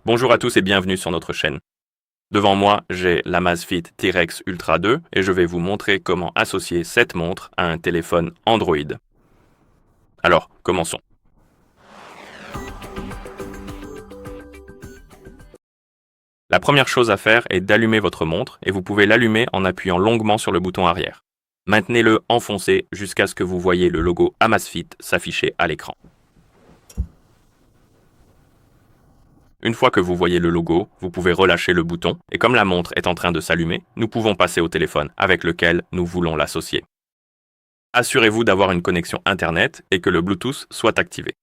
Bonjour à tous et bienvenue sur notre chaîne. Devant moi, j'ai l'Amazfit T-Rex Ultra 2 et je vais vous montrer comment associer cette montre à un téléphone Android. Alors, commençons. La première chose à faire est d'allumer votre montre et vous pouvez l'allumer en appuyant longuement sur le bouton arrière. Maintenez-le enfoncé jusqu'à ce que vous voyez le logo Amazfit s'afficher à l'écran. Une fois que vous voyez le logo, vous pouvez relâcher le bouton et comme la montre est en train de s'allumer, nous pouvons passer au téléphone avec lequel nous voulons l'associer. Assurez-vous d'avoir une connexion Internet et que le Bluetooth soit activé.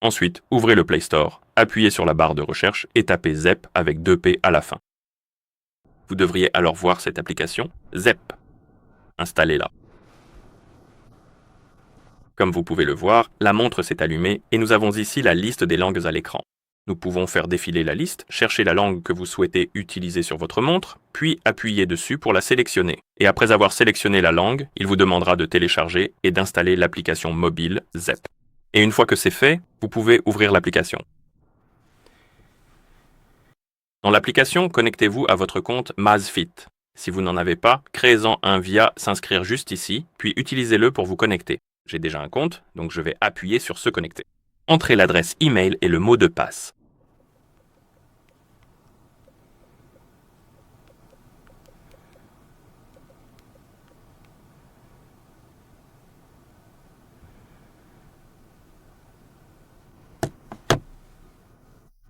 Ensuite, ouvrez le Play Store, appuyez sur la barre de recherche et tapez ZEP avec 2P à la fin. Vous devriez alors voir cette application ZEP. Installez-la. Comme vous pouvez le voir, la montre s'est allumée et nous avons ici la liste des langues à l'écran. Nous pouvons faire défiler la liste, chercher la langue que vous souhaitez utiliser sur votre montre, puis appuyer dessus pour la sélectionner. Et après avoir sélectionné la langue, il vous demandera de télécharger et d'installer l'application mobile ZEP. Et une fois que c'est fait, vous pouvez ouvrir l'application. Dans l'application, connectez-vous à votre compte Amazfit. Si vous n'en avez pas, créez-en un via s'inscrire juste ici, puis utilisez-le pour vous connecter. J'ai déjà un compte, donc je vais appuyer sur se connecter. Entrez l'adresse email et le mot de passe.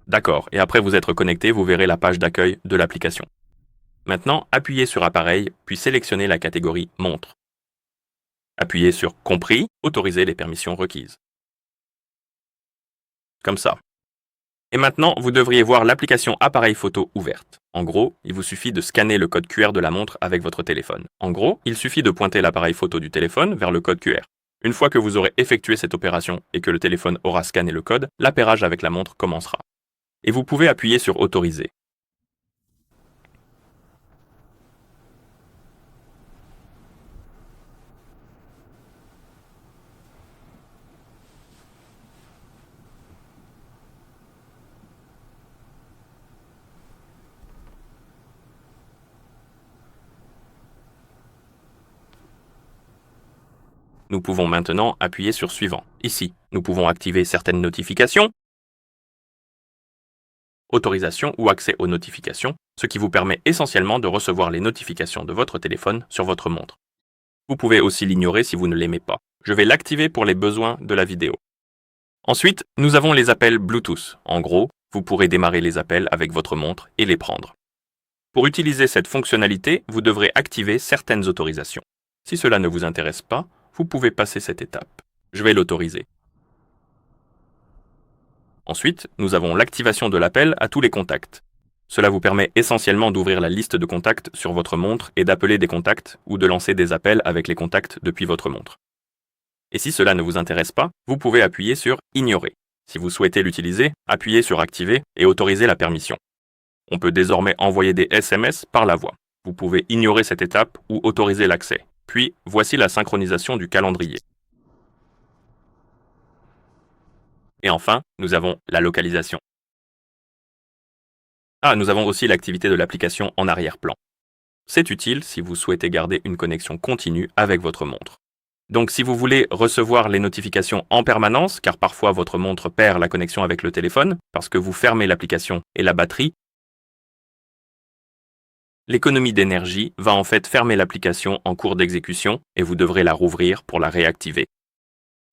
D'accord, et après vous être connecté, vous verrez la page d'accueil de l'application. Maintenant, appuyez sur Appareil, puis sélectionnez la catégorie Montre. Appuyez sur Compris, autorisez les permissions requises. Comme ça. Et maintenant, vous devriez voir l'application Appareil photo ouverte. En gros, il vous suffit de scanner le code QR de la montre avec votre téléphone. En gros, il suffit de pointer l'appareil photo du téléphone vers le code QR. Une fois que vous aurez effectué cette opération et que le téléphone aura scanné le code, l'appairage avec la montre commencera. Et vous pouvez appuyer sur Autoriser. Nous pouvons maintenant appuyer sur Suivant. Ici, nous pouvons activer certaines notifications, autorisation ou accès aux notifications, ce qui vous permet essentiellement de recevoir les notifications de votre téléphone sur votre montre. Vous pouvez aussi l'ignorer si vous ne l'aimez pas. Je vais l'activer pour les besoins de la vidéo. Ensuite, nous avons les appels Bluetooth. En gros, vous pourrez démarrer les appels avec votre montre et les prendre. Pour utiliser cette fonctionnalité, vous devrez activer certaines autorisations. Si cela ne vous intéresse pas, vous pouvez passer cette étape. Je vais l'autoriser. Ensuite, nous avons l'activation de l'appel à tous les contacts. Cela vous permet essentiellement d'ouvrir la liste de contacts sur votre montre et d'appeler des contacts ou de lancer des appels avec les contacts depuis votre montre. Et si cela ne vous intéresse pas, vous pouvez appuyer sur Ignorer. Si vous souhaitez l'utiliser, appuyez sur Activer et autoriser la permission. On peut désormais envoyer des SMS par la voix. Vous pouvez ignorer cette étape ou autoriser l'accès. Puis, voici la synchronisation du calendrier. Et enfin, nous avons la localisation. Nous avons aussi l'activité de l'application en arrière-plan. C'est utile si vous souhaitez garder une connexion continue avec votre montre. Donc si vous voulez recevoir les notifications en permanence, car parfois votre montre perd la connexion avec le téléphone, parce que vous fermez l'application et la batterie, l'économie d'énergie va en fait fermer l'application en cours d'exécution et vous devrez la rouvrir pour la réactiver.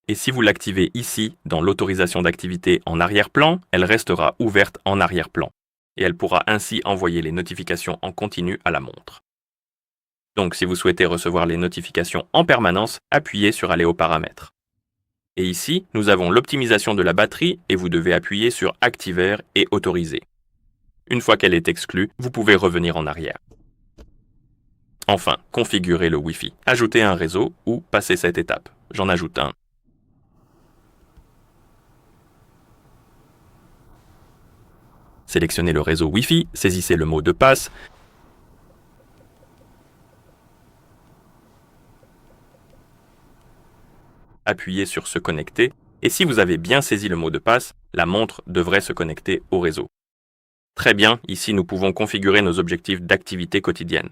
Et si vous l'activez ici, dans l'autorisation d'activité en arrière-plan, elle restera ouverte en arrière-plan. Et elle pourra ainsi envoyer les notifications en continu à la montre. Donc si vous souhaitez recevoir les notifications en permanence, appuyez sur Aller aux paramètres. Et ici, nous avons l'optimisation de la batterie et vous devez appuyer sur Activer et Autoriser. Une fois qu'elle est exclue, vous pouvez revenir en arrière. Enfin, configurer le Wi-Fi. Ajouter un réseau ou passer cette étape. J'en ajoute un. Sélectionnez le réseau Wi-Fi, saisissez le mot de passe, appuyez sur Se connecter, et si vous avez bien saisi le mot de passe, la montre devrait se connecter au réseau. Très bien, ici nous pouvons configurer nos objectifs d'activité quotidienne.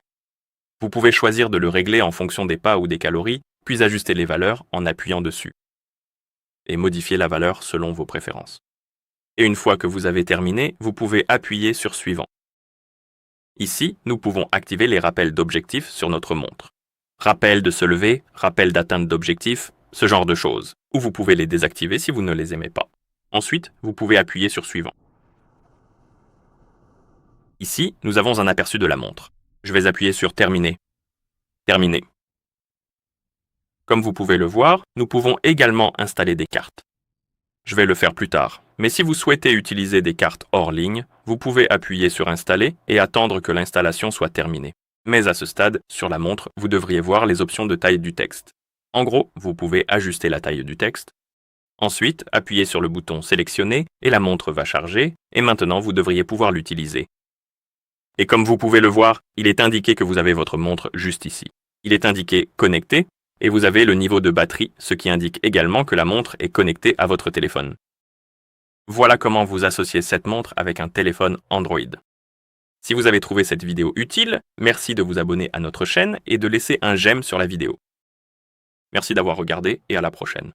Vous pouvez choisir de le régler en fonction des pas ou des calories, puis ajuster les valeurs en appuyant dessus. Et modifier la valeur selon vos préférences. Et une fois que vous avez terminé, vous pouvez appuyer sur Suivant. Ici, nous pouvons activer les rappels d'objectifs sur notre montre. Rappel de se lever, rappel d'atteinte d'objectifs, ce genre de choses. Ou vous pouvez les désactiver si vous ne les aimez pas. Ensuite, vous pouvez appuyer sur Suivant. Ici, nous avons un aperçu de la montre. Je vais appuyer sur Terminer. Terminer. Comme vous pouvez le voir, nous pouvons également installer des cartes. Je vais le faire plus tard, mais si vous souhaitez utiliser des cartes hors ligne, vous pouvez appuyer sur Installer et attendre que l'installation soit terminée. Mais à ce stade, sur la montre, vous devriez voir les options de taille du texte. En gros, vous pouvez ajuster la taille du texte. Ensuite, appuyez sur le bouton Sélectionner et la montre va charger, et maintenant vous devriez pouvoir l'utiliser. Et comme vous pouvez le voir, il est indiqué que vous avez votre montre juste ici. Il est indiqué Connecté, et vous avez le niveau de batterie, ce qui indique également que la montre est connectée à votre téléphone. Voilà comment vous associez cette montre avec un téléphone Android. Si vous avez trouvé cette vidéo utile, merci de vous abonner à notre chaîne et de laisser un j'aime sur la vidéo. Merci d'avoir regardé et à la prochaine.